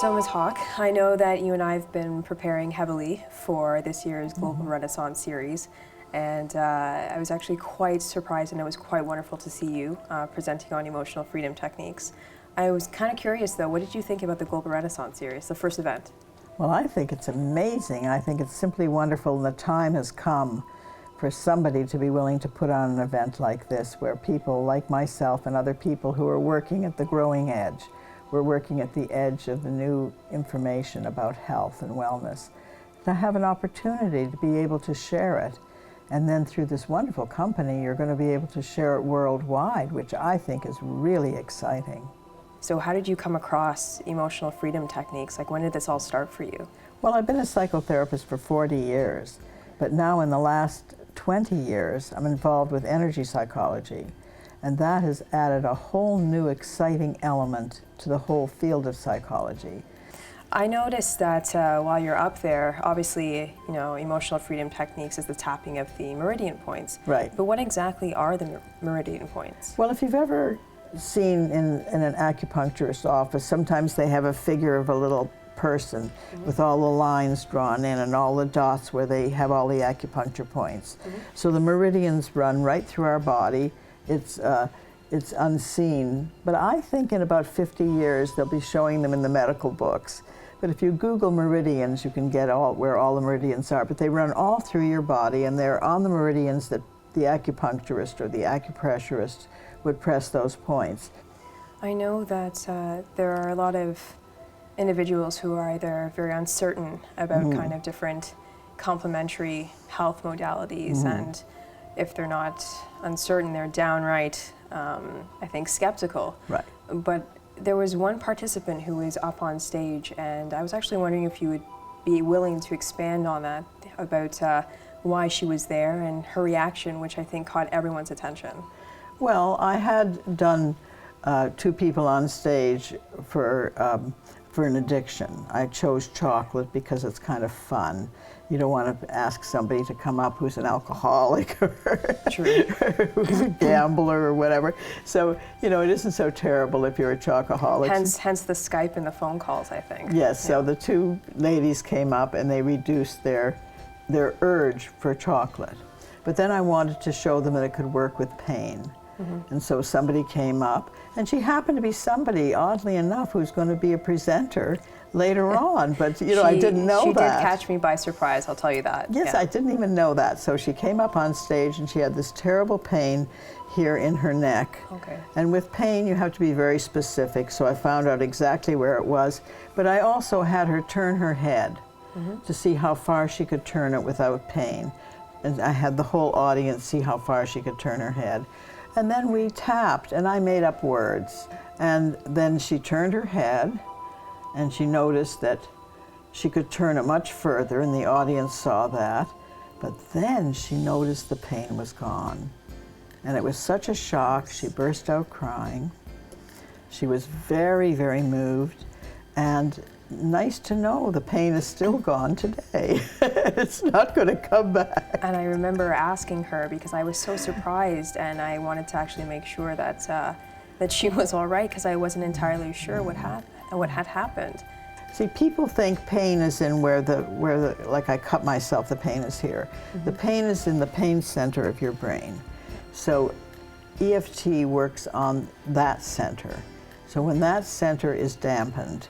So Ms. Hawk, I know that you and I have been preparing heavily for this year's Global Renaissance series, and I was actually quite surprised, and it was quite wonderful to see you presenting on emotional freedom techniques. I was kind of curious though, what did you think about the Global Renaissance series, the first event? Well, I think it's amazing. I think it's simply wonderful, and the time has come for somebody to be willing to put on an event like this, where people like myself and other people who are working at the growing edge, we're working at the edge of the new information about health and wellness, to have an opportunity to be able to share it. And then through this wonderful company, you're going to be able to share it worldwide, which I think is really exciting. So how did you come across emotional freedom techniques? Like, when did this all start for you? Well, I've been a psychotherapist for 40 years, but now in the last 20 years, I'm involved with energy psychology. And that has added a whole new exciting element to the whole field of psychology. I noticed that while you're up there, obviously, you know, emotional freedom techniques is the tapping of the meridian points. Right. But what exactly are the meridian points? Well, if you've ever seen in an acupuncturist's office, sometimes they have a figure of a little person with all the lines drawn in and all the dots where they have all the acupuncture points. So the meridians run right through our body. It's unseen, but I think in about 50 years they'll be showing them in the medical books. But if you Google meridians, you can get where all the meridians are. But they run all through your body, and they're on the meridians that the acupuncturist or the acupressurist would press those points. I know that there are a lot of individuals who are either very uncertain about kind of different complementary health modalities, and if they're not uncertain, they're downright, I think, skeptical. Right. But there was one participant who was up on stage, and I was actually wondering if you would be willing to expand on that, about why she was there and her reaction, which I think caught everyone's attention. Well, I had done two people on stage for an addiction. I chose chocolate because it's kind of fun. You don't want to ask somebody to come up who's an alcoholic or who's a gambler or whatever. So, you know, it isn't so terrible if you're a chocoholic. Hence the Skype and the phone calls, I think. Yes, so the two ladies came up and they reduced their urge for chocolate. But then I wanted to show them that it could work with pain. And so somebody came up, and she happened to be somebody, oddly enough, who's going to be a presenter later on. But, you know, I didn't know that. She did catch me by surprise, I'll tell you that. Yes, yeah. I didn't even know that. So she came up on stage, and she had this terrible pain here in her neck. Okay. And with pain, you have to be very specific, so I found out exactly where it was. But I also had her turn her head to see how far she could turn it without pain. And I had the whole audience see how far she could turn her head. And then we tapped, and I made up words. And then she turned her head, and she noticed that she could turn it much further, and the audience saw that. But then she noticed the pain was gone. And it was such a shock, she burst out crying. She was very, very moved, and nice to know the pain is still gone today. It's not going to come back. And I remember asking her, because I was so surprised, and I wanted to actually make sure that that she was all right, because I wasn't entirely sure what had happened. See, people think pain is in where the like I cut myself, the pain is here. The pain is in the pain center of your brain. So EFT works on that center. So when that center is dampened,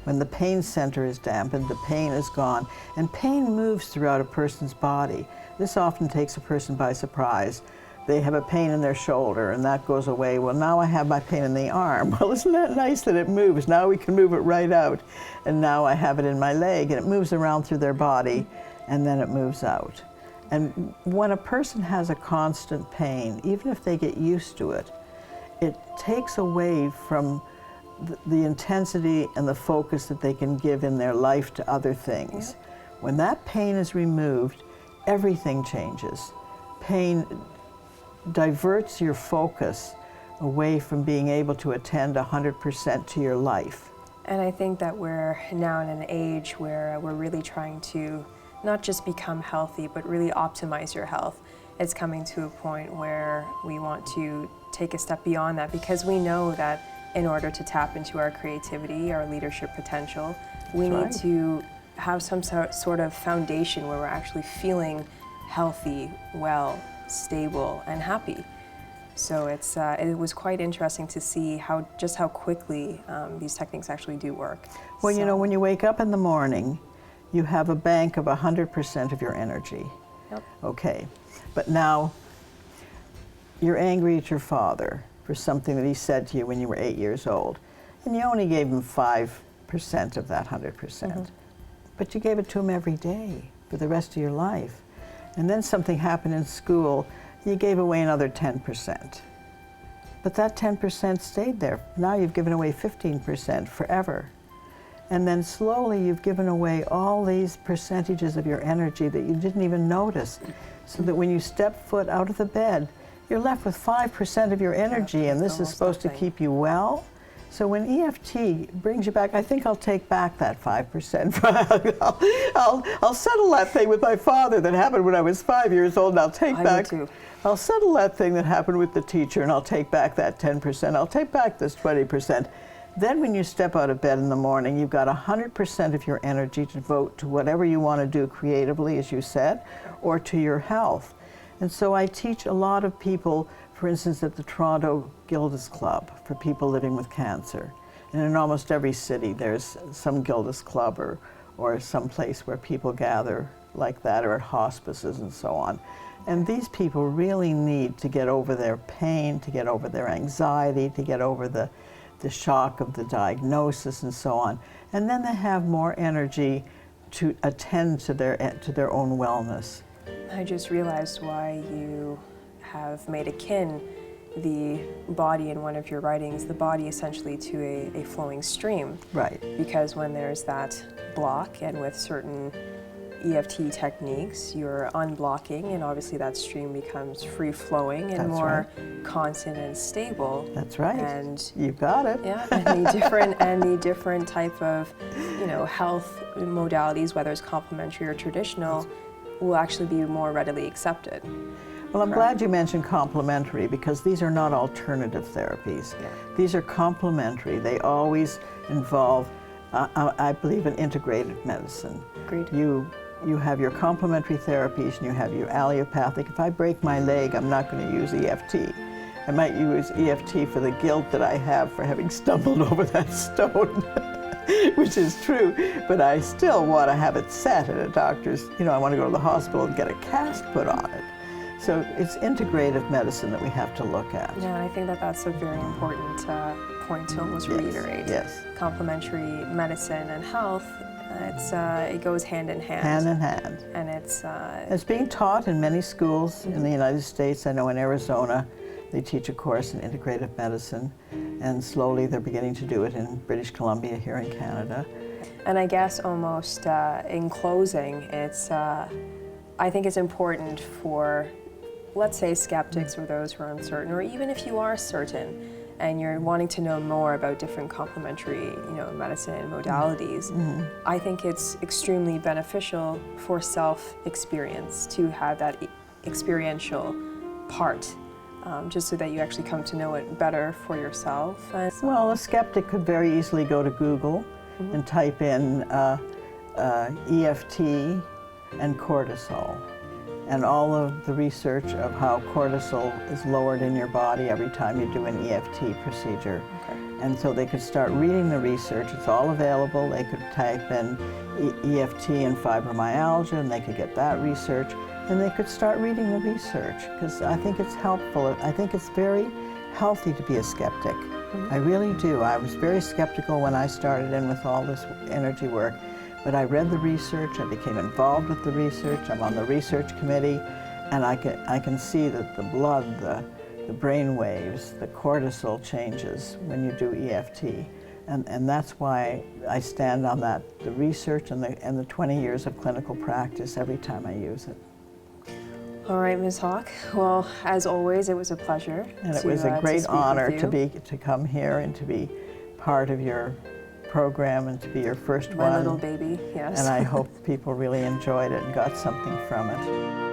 when the pain center is dampened, the pain is gone, and pain moves throughout a person's body. This often takes a person by surprise. They have a pain in their shoulder, and that goes away. Well, now I have my pain in the arm. Well, isn't that nice that it moves? Now we can move it right out. And now I have it in my leg, and it moves around through their body, and then it moves out. And when a person has a constant pain, even if they get used to it, it takes away from the intensity and the focus that they can give in their life to other things. When that pain is removed, everything changes. Pain diverts your focus away from being able to attend 100% to your life. And I think that we're now in an age where we're really trying to not just become healthy, but really optimize your health. It's coming to a point where we want to take a step beyond that, because we know that in order to tap into our creativity, our leadership potential, we need right. to have some sort of foundation where we're actually feeling healthy, well, stable, and happy. So it was quite interesting to see just how quickly these techniques actually do work. Well, you know, So- when you wake up in the morning, you have a bank of 100% of your energy. Yep. Okay, but now you're angry at your father for something that he said to you when you were 8 years old, and you only gave him 5% of that 100%. But you gave it to him every day for the rest of your life. And then something happened in school, you gave away another 10%. But that 10% stayed there. Now you've given away 15% forever. And then slowly you've given away all these percentages of your energy that you didn't even notice. So that when you step foot out of the bed, you're left with 5% of your energy, and this is almost supposed to nothing. keep you well. So when EFT brings you back, I think I'll take back that 5%. I'll settle that thing with my father that happened when I was 5 years old, and I'll take I back. would too. I'll settle that thing that happened with the teacher, and I'll take back that 10%. I'll take back this 20%. Then when you step out of bed in the morning, you've got 100% of your energy to devote to whatever you want to do creatively, as you said, or to your health. And so I teach a lot of people, for instance, at the Toronto Gildas Club for people living with cancer. And in almost every city, there's some Gildas Club or some place where people gather like that, or at hospices and so on. And these people really need to get over their pain, to get over their anxiety, to get over the shock of the diagnosis and so on. And then they have more energy to attend to their own wellness. I just realized why you have made akin the body in one of your writings, the body essentially to a flowing stream. Right. Because when there's that block, and with certain EFT techniques, you're unblocking, and obviously that stream becomes free-flowing and That's more constant and stable. That's right. And You've got it. yeah, and the different type of, health modalities, whether it's complementary or traditional, will actually be more readily accepted. Well, I'm Correct. glad you mentioned complementary, because these are not alternative therapies. Yeah. These are complementary. They always involve, I believe, in integrated medicine. Agreed. You have your complementary therapies and you have your allopathic. If I break my leg, I'm not going to use EFT. I might use EFT for the guilt that I have for having stumbled over that stone, which is true, but I still want to have it set at a doctor's. I want to go to the hospital and get a cast put on it. So it's integrative medicine that we have to look at. Yeah, and I think that that's a very important point to almost reiterate. Yes. Complementary medicine and health, it goes hand in hand. Hand in hand. And it's It's being taught in many schools in the United States. I know in Arizona they teach a course in integrative medicine, and slowly they're beginning to do it in British Columbia here in Canada. and I guess almost in closing, I think it's important for, let's say, skeptics or those who are uncertain, or even if you are certain and you're wanting to know more about different complementary, medicine modalities, I think it's extremely beneficial for self-experience to have that experiential part, just so that you actually come to know it better for yourself. And Well, a skeptic could very easily go to Google and type in EFT and cortisol, and all of the research of how cortisol is lowered in your body every time you do an EFT procedure. Okay. And so they could start reading the research. It's all available. They could type in EFT and fibromyalgia, and they could get that research, and they could start reading the research, because I think it's helpful. I think it's very healthy to be a skeptic. I really do. I was very skeptical when I started in with all this energy work. But I read the research, I became involved with the research, I'm on the research committee, and I can see that the blood, the brain waves, the cortisol changes when you do EFT. And that's why I stand on that, the research and the 20 years of clinical practice every time I use it. All right, Ms. Hawk. Well, as always, it was a pleasure. And it was a great speak with honor you. to come here and to be part of your program and to be your first My one. little baby, yes. And I hope people really enjoyed it and got something from it.